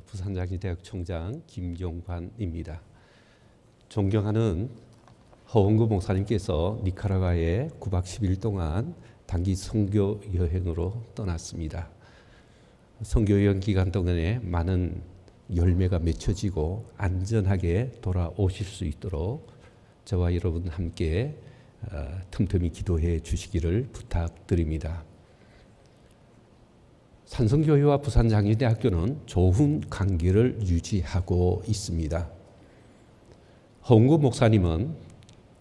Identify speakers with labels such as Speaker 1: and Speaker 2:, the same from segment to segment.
Speaker 1: 부산장신대학 총장 김용관입니다. 존경하는 허원구 목사님께서 니카라과에 9박 10일 동안 단기 선교 여행으로 떠났습니다. 선교 여행 기간 동안에 많은 열매가 맺혀지고 안전하게 돌아오실 수 있도록 저와 여러분 함께 틈틈이 기도해 주시기를 부탁드립니다. 산성교회와 부산장신대학교는 좋은 관계를 유지하고 있습니다. 허원구 목사님은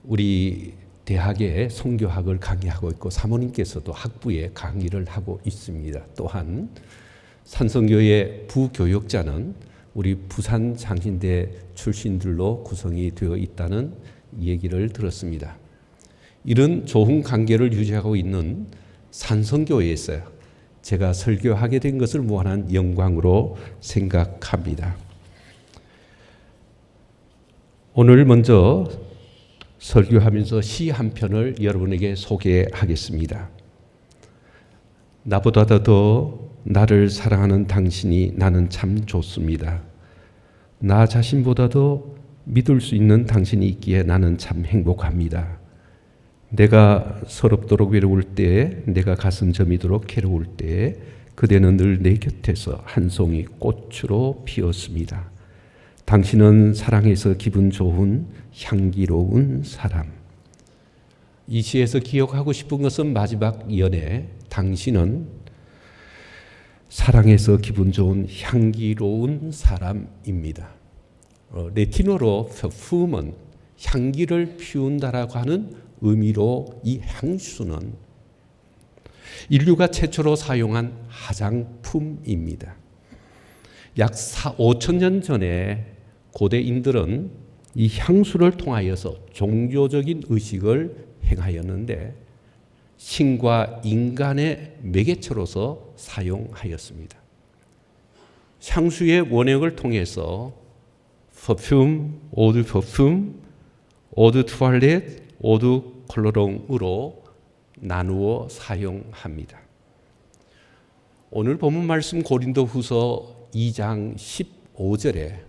Speaker 1: 우리 대학에 선교학을 강의하고 있고 사모님께서도 학부에 강의를 하고 있습니다. 또한 산성교회 부교역자는 우리 부산장신대 출신들로 구성이 되어 있다는 얘기를 들었습니다. 이런 좋은 관계를 유지하고 있는 산성교회에서 제가 설교하게 된 것을 무한한 영광으로 생각합니다. 오늘 먼저 설교하면서 시 한 편을 여러분에게 소개하겠습니다. 나보다 더 나를 사랑하는 당신이 나는 참 좋습니다. 나 자신보다도 믿을 수 있는 당신이 있기에 나는 참 행복합니다. 내가 서럽도록 외로울 때, 내가 가슴 저미도록 괴로울 때 그대는 늘 내 곁에서 한 송이 꽃으로 피었습니다. 당신은 사랑해서 기분 좋은 향기로운 사람. 이 시에서 기억하고 싶은 것은 마지막 연애, 당신은 사랑해서 기분 좋은 향기로운 사람입니다. 레티노로 perfume은 향기를 피운다라고 하는 의미로 이 향수는 인류가 최초로 사용한 화장품입니다. 약 5,000년 전에 고대인들은 이 향수를 통하여서 종교적인 의식을 행하였는데 신과 인간의 매개체로서 사용하였습니다. 향수의 원액을 통해서 퍼퓸, 오드 퍼퓸, 오드 투알렛, 오드 콜로롱으로 나누어 사용합니다. 오늘 본문 말씀 고린도후서 2장 15절에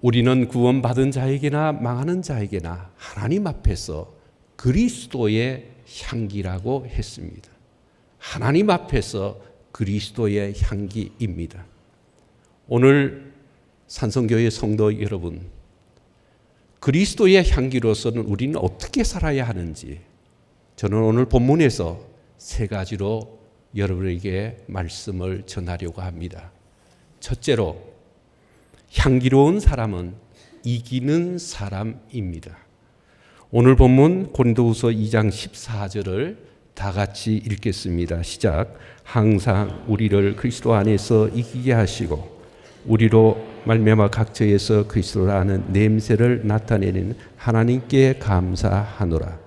Speaker 1: 우리는 구원받은 자에게나 망하는 자에게나 하나님 앞에서 그리스도의 향기라고 했습니다. 하나님 앞에서 그리스도의 향기입니다. 오늘 산성교회 성도 여러분, 그리스도의 향기로서는 우리는 어떻게 살아야 하는지 저는 오늘 본문에서 세 가지로 여러분에게 말씀을 전하려고 합니다. 첫째로, 향기로운 사람은 이기는 사람입니다. 오늘 본문 고린도후서 2장 14절을 다 같이 읽겠습니다. 시작. 항상 우리를 그리스도 안에서 이기게 하시고 우리로 말미암아 각처에서 그리스도를 아는 냄새를 나타내는 하나님께 감사하노라.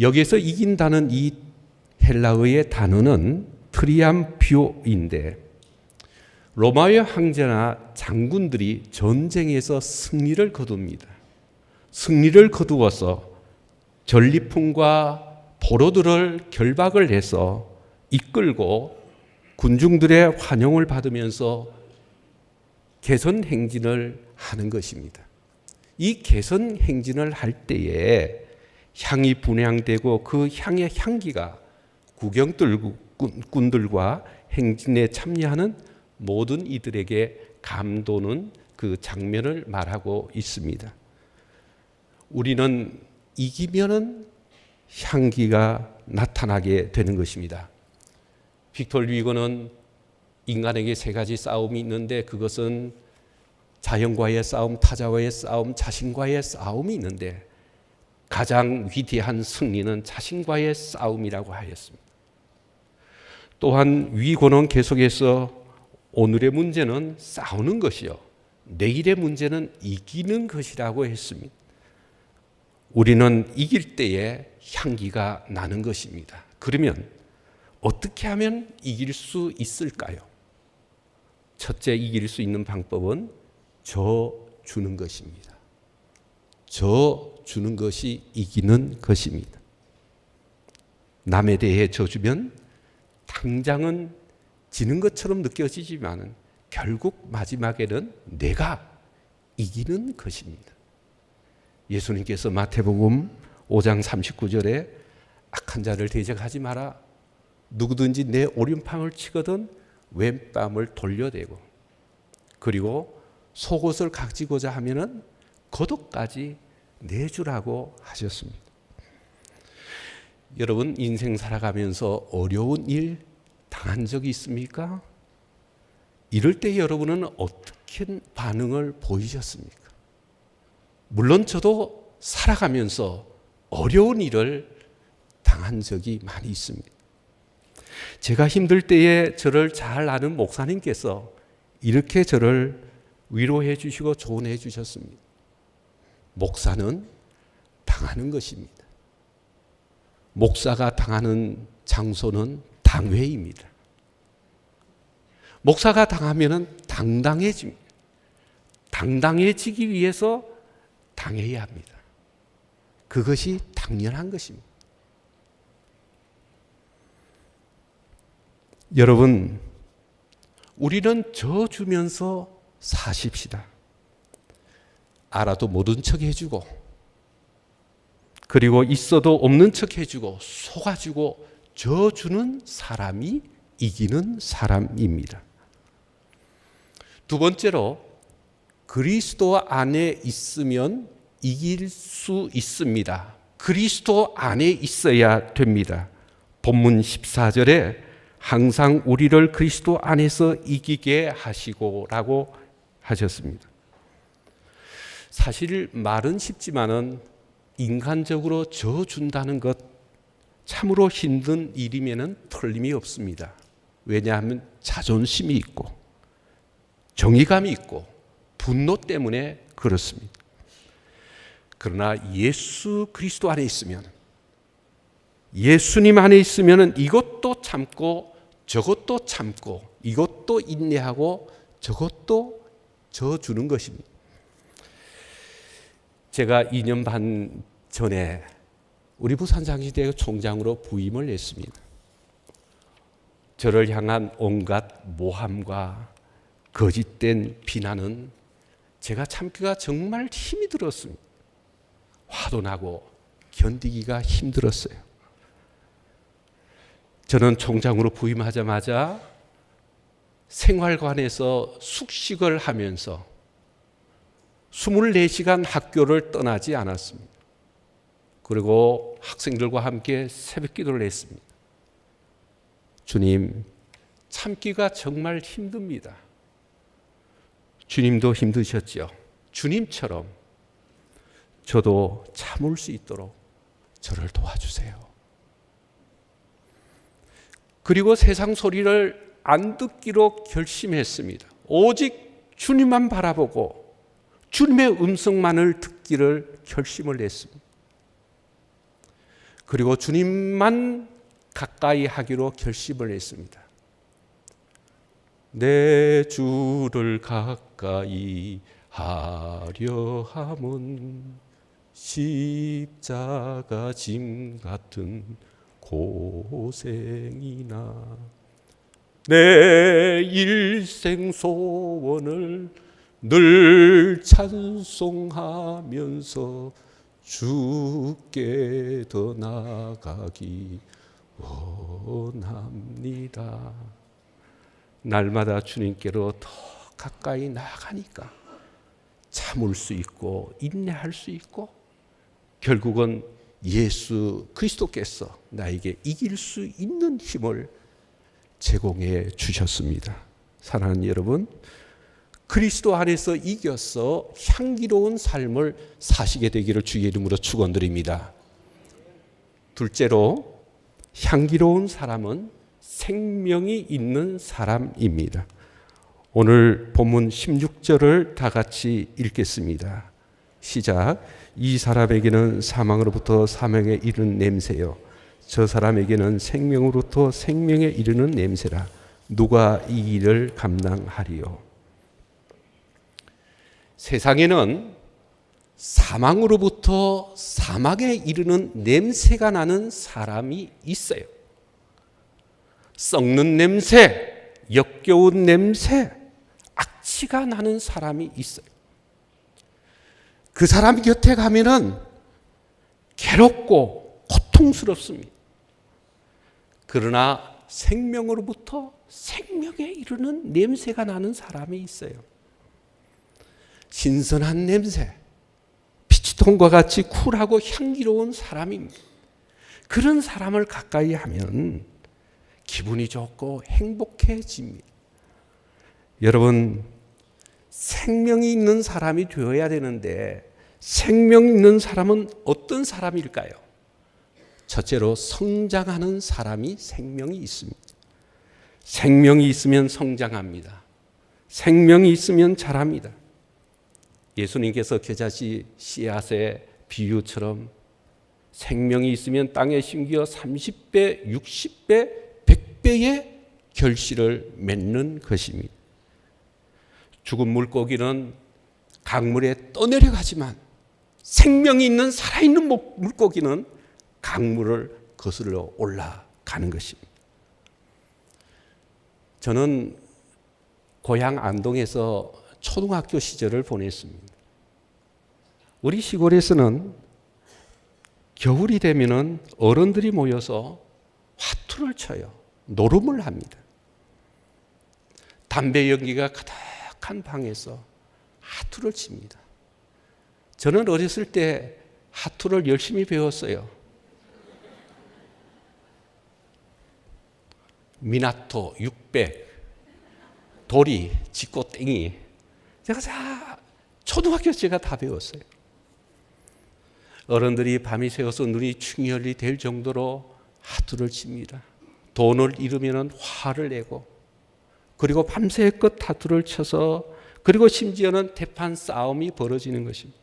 Speaker 1: 여기에서 이긴다는 이 헬라어의 단어는 트리암피오인데 로마의 황제나 장군들이 전쟁에서 승리를 거둡니다. 승리를 거두어서 전리품과 포로들을 결박을 해서 이끌고 군중들의 환영을 받으면서 개선 행진을 하는 것입니다. 이 개선 행진을 할 때에 향이 분향되고 그 향의 향기가 구경꾼들과 행진에 참여하는 모든 이들에게 감도는 그 장면을 말하고 있습니다. 우리는 이기면은 향기가 나타나게 되는 것입니다. 빅토르 휴고는 인간에게 세 가지 싸움이 있는데 그것은 자연과의 싸움, 타자와의 싸움, 자신과의 싸움이 있는데 가장 위대한 승리는 자신과의 싸움이라고 하였습니다. 또한 위고는 계속해서 오늘의 문제는 싸우는 것이요 내일의 문제는 이기는 것이라고 했습니다. 우리는 이길 때에 향기가 나는 것입니다. 그러면 어떻게 하면 이길 수 있을까요? 첫째, 이길 수 있는 방법은 저 주는 것입니다. 저 주는 것이 이기는 것입니다. 남에 대해 저 주면 당장은 지는 것처럼 느껴지지만 결국 마지막에는 내가 이기는 것입니다. 예수님께서 마태복음 5장 39절에 악한 자를 대적하지 마라. 누구든지 내 오른팔을 치거든 왼뺨을 돌려대고, 그리고 속옷을 가지고자 하면은 겉옷까지 내주라고 하셨습니다. 여러분, 인생 살아가면서 어려운 일 당한 적이 있습니까? 이럴 때 여러분은 어떻게 반응을 보이셨습니까? 물론 저도 살아가면서 어려운 일을 당한 적이 많이 있습니다. 제가 힘들 때에 저를 잘 아는 목사님께서 이렇게 저를 위로해 주시고 조언해 주셨습니다. 목사는 당하는 것입니다. 목사가 당하는 장소는 당회입니다. 목사가 당하면 당당해집니다. 당당해지기 위해서 당해야 합니다. 그것이 당연한 것입니다. 여러분, 우리는 져주면서 사십시다. 알아도 모른 척 해주고, 그리고 있어도 없는 척 해주고, 속아주고 져주는 사람이 이기는 사람입니다. 두 번째로, 그리스도 안에 있으면 이길 수 있습니다. 그리스도 안에 있어야 됩니다. 본문 14절에 항상 우리를 그리스도 안에서 이기게 하시고 라고 하셨습니다. 사실 말은 쉽지만은 인간적으로 져준다는 것 참으로 힘든 일이면은 틀림이 없습니다. 왜냐하면 자존심이 있고 정의감이 있고 분노 때문에 그렇습니다. 그러나 예수 그리스도 안에 있으면, 예수님 안에 있으면 이것도 참고 저것도 참고 이것도 인내하고 저것도 져주는 것입니다. 제가 2년 반 전에 우리 부산장시대의 총장으로 부임을 했습니다. 저를 향한 온갖 모함과 거짓된 비난은 제가 참기가 정말 힘이 들었습니다. 화도 나고 견디기가 힘들었어요. 저는 총장으로 부임하자마자 생활관에서 숙식을 하면서 24시간 학교를 떠나지 않았습니다. 그리고 학생들과 함께 새벽 기도를 했습니다. 주님, 참기가 정말 힘듭니다. 주님도 힘드셨죠. 주님처럼 저도 참을 수 있도록 저를 도와주세요. 그리고 세상 소리를 안 듣기로 결심했습니다. 오직 주님만 바라보고 주님의 음성만을 듣기를 결심을 했습니다. 그리고 주님만 가까이 하기로 결심을 했습니다. 내 주를 가까이 하려 함은 십자가 짐 같은 고생이나 내 일생 소원을 늘 찬송하면서 주께 더 나아가기 원합니다. 날마다 주님께로 더 가까이 나아가니까 참을 수 있고 인내할 수 있고 결국은 예수 그리스도께서 나에게 이길 수 있는 힘을 제공해 주셨습니다. 사랑하는 여러분, 그리스도 안에서 이겨서 향기로운 삶을 사시게 되기를 주의 이름으로 축원드립니다. 둘째로, 향기로운 사람은 생명이 있는 사람입니다. 오늘 본문 16절을 다 같이 읽겠습니다. 시작. 이 사람에게는 사망으로부터 사망에 이르는 냄새요, 저 사람에게는 생명으로부터 생명에 이르는 냄새라. 누가 이 일을 감당하리요? 세상에는 사망으로부터 사망에 이르는 냄새가 나는 사람이 있어요. 썩는 냄새, 역겨운 냄새, 악취가 나는 사람이 있어요. 그 사람 곁에 가면은 괴롭고 고통스럽습니다. 그러나 생명으로부터 생명에 이르는 냄새가 나는 사람이 있어요. 신선한 냄새, 피치통과 같이 쿨하고 향기로운 사람입니다. 그런 사람을 가까이 하면 기분이 좋고 행복해집니다. 여러분, 생명이 있는 사람이 되어야 되는데 생명 있는 사람은 어떤 사람일까요? 첫째로 성장하는 사람이 생명이 있습니다. 생명이 있으면 성장합니다. 생명이 있으면 자랍니다. 예수님께서 겨자씨 씨앗의 비유처럼 생명이 있으면 땅에 심겨 30배, 60배, 100배의 결실을 맺는 것입니다. 죽은 물고기는 강물에 떠내려가지만 생명이 있는 살아있는 물고기는 강물을 거슬러 올라가는 것입니다. 저는 고향 안동에서 초등학교 시절을 보냈습니다. 우리 시골에서는 겨울이 되면은 어른들이 모여서 화투를 쳐요. 노름을 합니다. 담배 연기가 가득한 방에서 화투를 칩니다. 저는 어렸을 때 화투를 열심히 배웠어요. 미나토 600, 도리, 지꼬, 땡이. 제가 초등학교 제가 다 배웠어요. 어른들이 밤이 새워서 눈이 충혈이 될 정도로 화투를 칩니다. 돈을 잃으면 화를 내고, 그리고 밤새껏 화투를 쳐서, 그리고 심지어는 대판 싸움이 벌어지는 것입니다.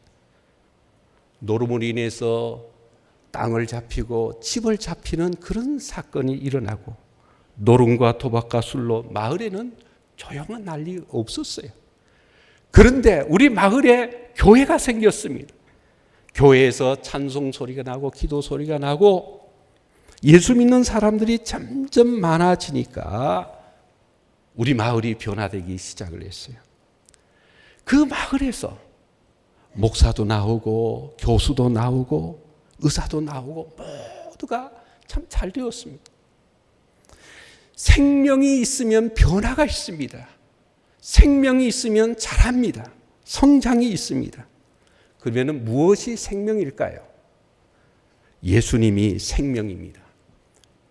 Speaker 1: 노름으로 인해서 땅을 잡히고 집을 잡히는 그런 사건이 일어나고, 노름과 도박과 술로 마을에는 조용한 난리 없었어요. 그런데 우리 마을에 교회가 생겼습니다. 교회에서 찬송 소리가 나고 기도 소리가 나고 예수 믿는 사람들이 점점 많아지니까 우리 마을이 변화되기 시작을 했어요. 그 마을에서 목사도 나오고 교수도 나오고 의사도 나오고 모두가 참 잘 되었습니다. 생명이 있으면 변화가 있습니다. 생명이 있으면 자랍니다. 성장이 있습니다. 그러면 무엇이 생명일까요? 예수님이 생명입니다.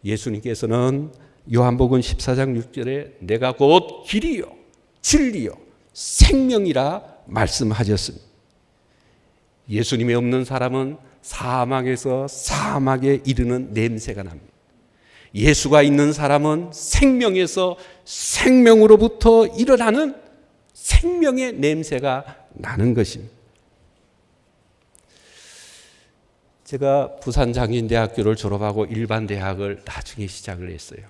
Speaker 1: 예수님께서는 요한복음 14장 6절에 내가 곧 길이요 진리요 생명이라 말씀하셨습니다. 예수님이 없는 사람은 사망에서 사막에 이르는 냄새가 납니다. 예수가 있는 사람은 생명에서 생명으로부터 일어나는 생명의 냄새가 나는 것입니다. 제가 부산장인대학교를 졸업하고 일반 대학을 나중에 시작을 했어요.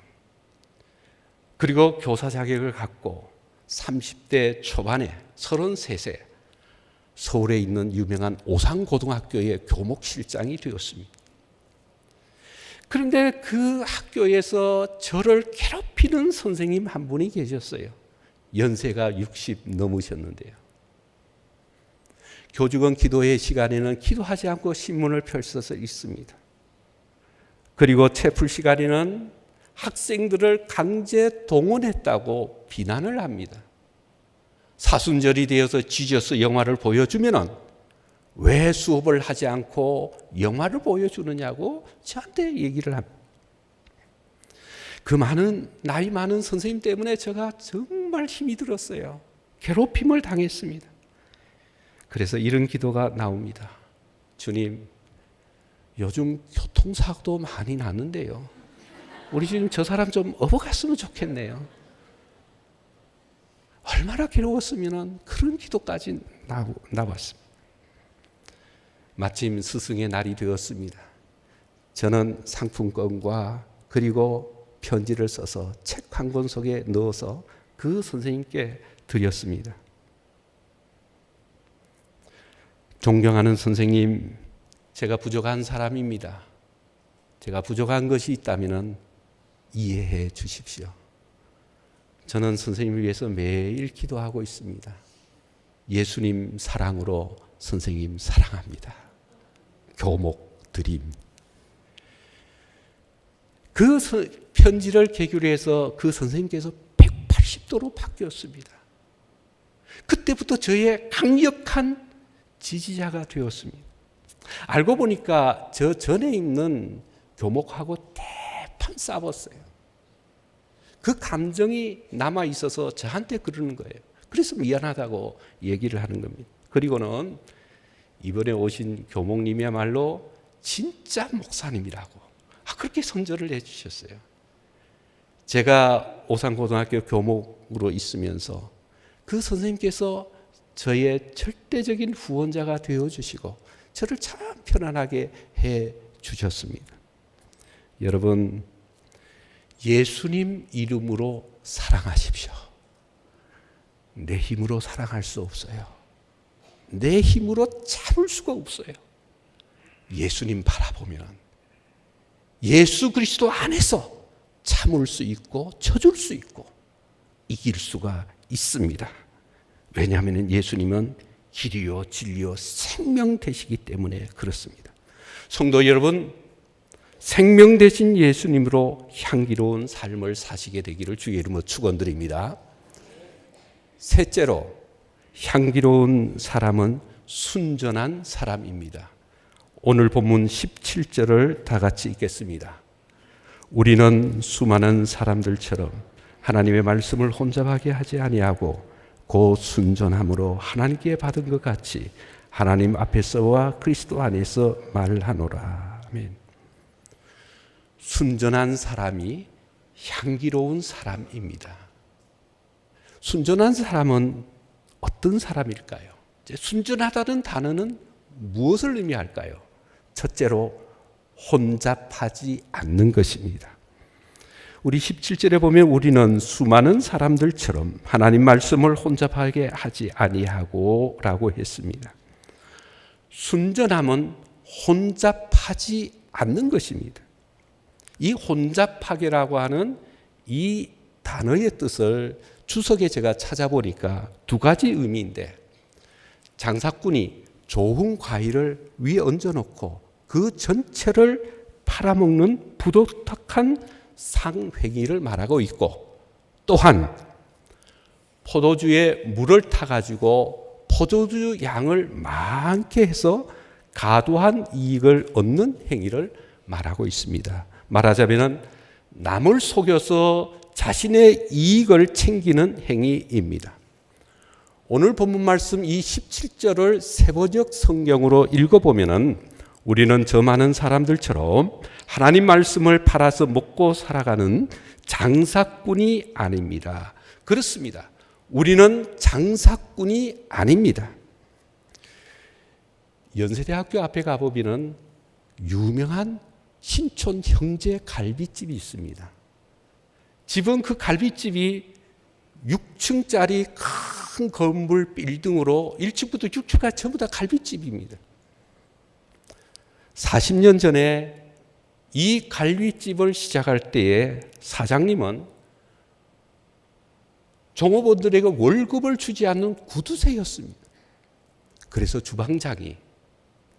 Speaker 1: 그리고 교사 자격을 갖고 30대 초반에 33세 서울에 있는 유명한 오상고등학교의 교목실장이 되었습니다. 그런데 그 학교에서 저를 괴롭히는 선생님 한 분이 계셨어요. 연세가 60 넘으셨는데요. 교직원 기도회 시간에는 기도하지 않고 신문을 펼쳐서 읽습니다. 그리고 채플 시간에는 학생들을 강제 동원했다고 비난을 합니다. 사순절이 되어서 지저스 영화를 보여주면은 왜 수업을 하지 않고 영화를 보여주느냐고 저한테 얘기를 합니다. 그 나이 많은 선생님 때문에 제가 정말 힘이 들었어요. 괴롭힘을 당했습니다. 그래서 이런 기도가 나옵니다. 주님, 요즘 교통사고도 많이 나는데요. 우리 지금 저 사람 좀 업어갔으면 좋겠네요. 얼마나 괴로웠으면 그런 기도까지 나왔습니다. 마침 스승의 날이 되었습니다. 저는 상품권과 그리고 편지를 써서 책 한 권 속에 넣어서 그 선생님께 드렸습니다. 존경하는 선생님, 제가 부족한 사람입니다. 제가 부족한 것이 있다면 이해해 주십시오. 저는 선생님을 위해서 매일 기도하고 있습니다. 예수님 사랑으로 선생님 사랑합니다. 교목 드림. 그 편지를 계기로 해서 그 선생님께서 180도로 바뀌었습니다. 그때부터 저의 강력한 지지자가 되었습니다. 알고 보니까 저 전에 있는 교목하고 대판 싸웠어요. 그 감정이 남아 있어서 저한테 그러는 거예요. 그래서 미안하다고 얘기를 하는 겁니다. 그리고는 이번에 오신 교목님이야말로 진짜 목사님이라고 그렇게 선전을 해주셨어요. 제가 오산고등학교 교목으로 있으면서 그 선생님께서 저의 절대적인 후원자가 되어주시고 저를 참 편안하게 해주셨습니다. 여러분, 예수님 이름으로 사랑하십시오. 내 힘으로 사랑할 수 없어요. 내 힘으로 참을 수가 없어요. 예수님 바라보면 예수 그리스도 안에서 참을 수 있고 쳐줄 수 있고 이길 수가 있습니다. 왜냐하면 예수님은 길이요 진리요 생명 되시기 때문에 그렇습니다. 성도 여러분, 생명 되신 예수님으로 향기로운 삶을 사시게 되기를 주의 이름으로 축원드립니다. 셋째로, 향기로운 사람은 순전한 사람입니다. 오늘 본문 17절을 다 같이 읽겠습니다. 우리는 수많은 사람들처럼 하나님의 말씀을 혼잡하게 하지 아니하고 곧 순전함으로 하나님께 받은 것 같이 하나님 앞에서와 그리스도 안에서 말하노라. 아멘. 순전한 사람이 향기로운 사람입니다. 순전한 사람은 어떤 사람일까요? 순전하다는 단어는 무엇을 의미할까요? 첫째로 혼잡하지 않는 것입니다. 우리 17절에 보면 우리는 수많은 사람들처럼 하나님 말씀을 혼잡하게 하지 아니하고 라고 했습니다. 순전함은 혼잡하지 않는 것입니다. 이 혼잡하게라고 하는 이 단어의 뜻을 주석에 제가 찾아보니까 두 가지 의미인데, 장사꾼이 좋은 과일을 위에 얹어놓고 그 전체를 팔아먹는 부도덕한 상횡의를 말하고 있고, 또한 포도주에 물을 타가지고 포도주 양을 많게 해서 과도한 이익을 얻는 행위를 말하고 있습니다. 말하자면 남을 속여서 자신의 이익을 챙기는 행위입니다. 오늘 본문 말씀 이 17절을 세번역 성경으로 읽어보면 우리는 저 많은 사람들처럼 하나님 말씀을 팔아서 먹고 살아가는 장사꾼이 아닙니다. 그렇습니다. 우리는 장사꾼이 아닙니다. 연세대학교 앞에 가보면 유명한 신촌 형제 갈비집이 있습니다. 집은 그 갈비집이 6층짜리 큰 건물 빌딩으로 1층부터 6층까지 전부 다 갈비집입니다. 40년 전에 이 갈비집을 시작할 때에 사장님은 종업원들에게 월급을 주지 않는 구두쇠였습니다. 그래서 주방장이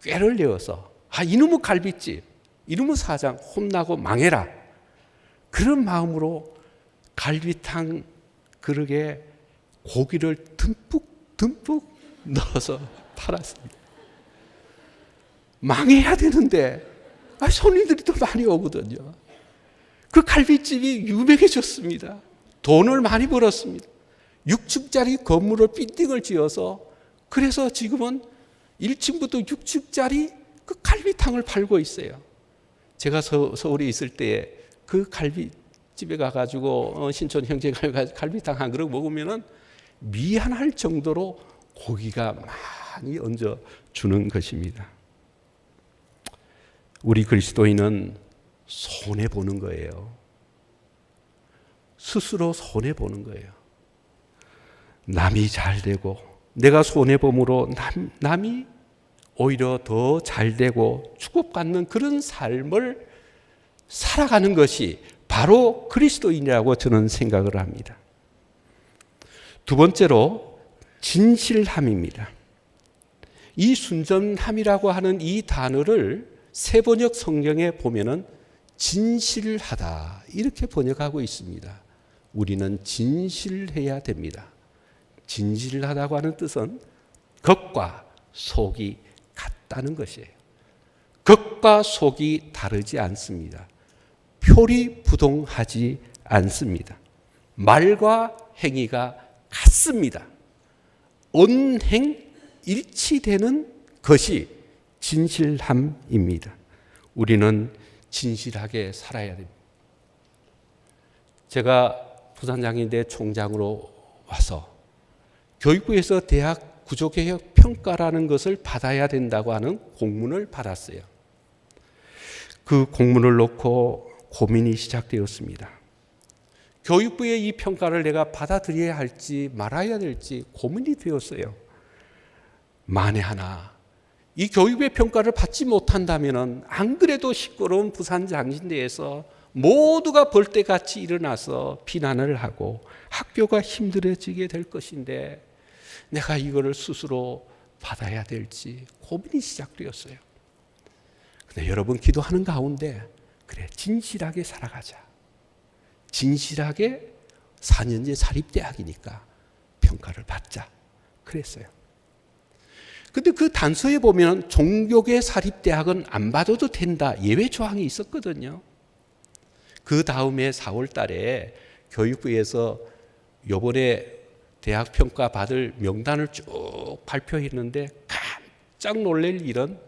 Speaker 1: 꾀를 내어서 이놈의 갈비집, 이놈의 사장 혼나고 망해라, 그런 마음으로 갈비탕 그릇에 고기를 듬뿍 넣어서 팔았습니다. 망해야 되는데 손님들이 더 많이 오거든요. 그 갈비집이 유명해졌습니다. 돈을 많이 벌었습니다. 6층짜리 건물을 빌딩을 지어서, 그래서 지금은 1층부터 6층짜리 그 갈비탕을 팔고 있어요. 제가 서울에 있을 때 그 갈비집에 가가지고 신촌 형제 갈비탕 한 그릇 먹으면 미안할 정도로 고기가 많이 얹어 주는 것입니다. 우리 그리스도인은 손해보는 거예요. 스스로 손해보는 거예요. 남이 잘 되고 내가 손해봄으로 남이 오히려 더 잘 되고 축복받는 그런 삶을 살아가는 것이 바로 그리스도인이라고 저는 생각을 합니다. 두 번째로 진실함입니다. 이 순전함이라고 하는 이 단어를 세번역 성경에 보면은 진실하다 이렇게 번역하고 있습니다. 우리는 진실해야 됩니다. 진실하다고 하는 뜻은 겉과 속이 같다는 것이에요. 겉과 속이 다르지 않습니다. 표리부동하지 않습니다. 말과 행위가 같습니다. 언행 일치되는 것이 진실함입니다. 우리는 진실하게 살아야 됩니다. 제가 부산장인대 총장으로 와서 교육부에서 대학 구조개혁 평가라는 것을 받아야 된다고 하는 공문을 받았어요. 그 공문을 놓고 고민이 시작되었습니다. 교육부의 이 평가를 내가 받아들여야 할지 말아야 될지 고민이 되었어요. 만에 하나 이 교육부의 평가를 받지 못한다면 안 그래도 시끄러운 부산장신대에서 모두가 벌떼같이 일어나서 비난을 하고 학교가 힘들어지게 될 것인데 내가 이거를 스스로 받아야 될지 고민이 시작되었어요. 근데 여러분 기도하는 가운데 그래 진실하게 살아가자. 진실하게 4년제 사립대학이니까 평가를 받자. 그랬어요. 근데 그 단서에 보면 종교계 사립대학은 안 받아도 된다. 예외 조항이 있었거든요. 그 다음에 4월 달에 교육부에서 요번에 대학 평가 받을 명단을 쭉 발표했는데 깜짝 놀랄 일은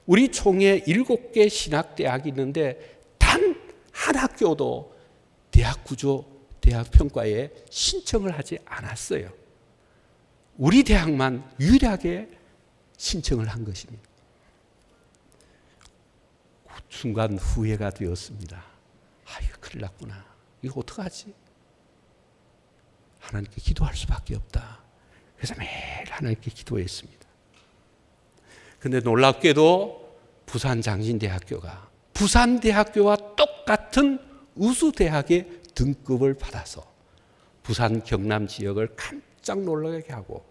Speaker 1: 우리 총에 7개 신학대학이 있는데 단 한 학교도 대학 구조, 대학 평가에 신청을 하지 않았어요. 우리 대학만 유일하게 신청을 한 것입니다. 순간 후회가 되었습니다. 이거 큰일 났구나. 이거 어떡하지? 하나님께 기도할 수밖에 없다. 그래서 매일 하나님께 기도했습니다. 그런데 놀랍게도 부산장신대학교가 부산대학교와 똑같은 우수대학의 등급을 받아서 부산 경남 지역을 깜짝 놀라게 하고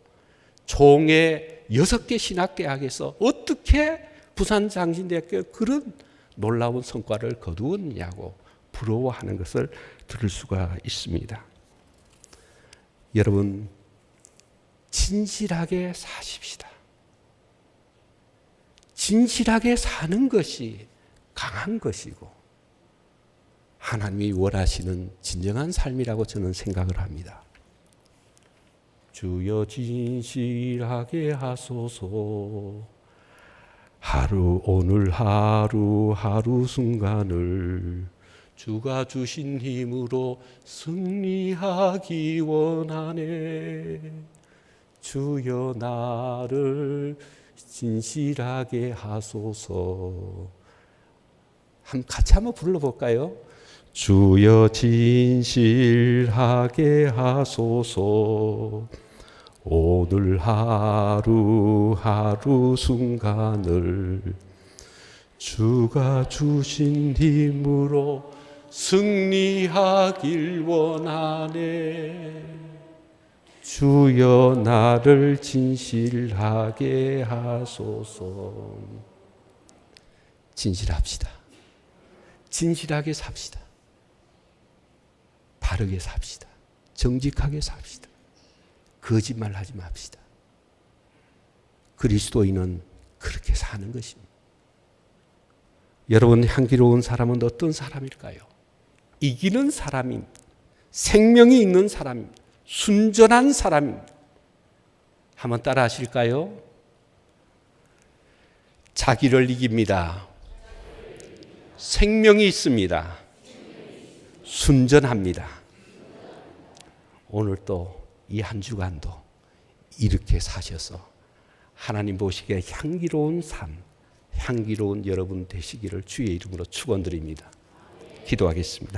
Speaker 1: 총회 6개 신학대학에서 어떻게 부산장신대학교가 그런 놀라운 성과를 거두었냐고 부러워하는 것을 들을 수가 있습니다. 여러분 진실하게 사십시다. 진실하게 사는 것이 강한 것이고 하나님이 원하시는 진정한 삶이라고 저는 생각을 합니다. 주여 진실하게 하소서. 오늘 하루 순간을 주가 주신 힘으로 승리하기 원하네. 주여 나를 진실하게 하소서. 같이 한번 불러볼까요? 주여 진실하게 하소서. 오늘 하루 순간을 주가 주신 힘으로 승리하길 원하네. 주여 나를 진실하게 하소서. 진실합시다. 진실하게 삽시다. 바르게 삽시다. 정직하게 삽시다. 거짓말하지 맙시다. 그리스도인은 그렇게 사는 것입니다. 여러분 향기로운 사람은 어떤 사람일까요? 이기는 사람입니다. 생명이 있는 사람입니다. 순전한 사람입니다. 한번 따라 하실까요? 자기를 이깁니다. 생명이 있습니다. 순전합니다. 오늘 또 이 한 주간도 이렇게 사셔서 하나님 보시기에 향기로운 삶, 향기로운 여러분 되시기를 주의 이름으로 축원드립니다. 기도하겠습니다.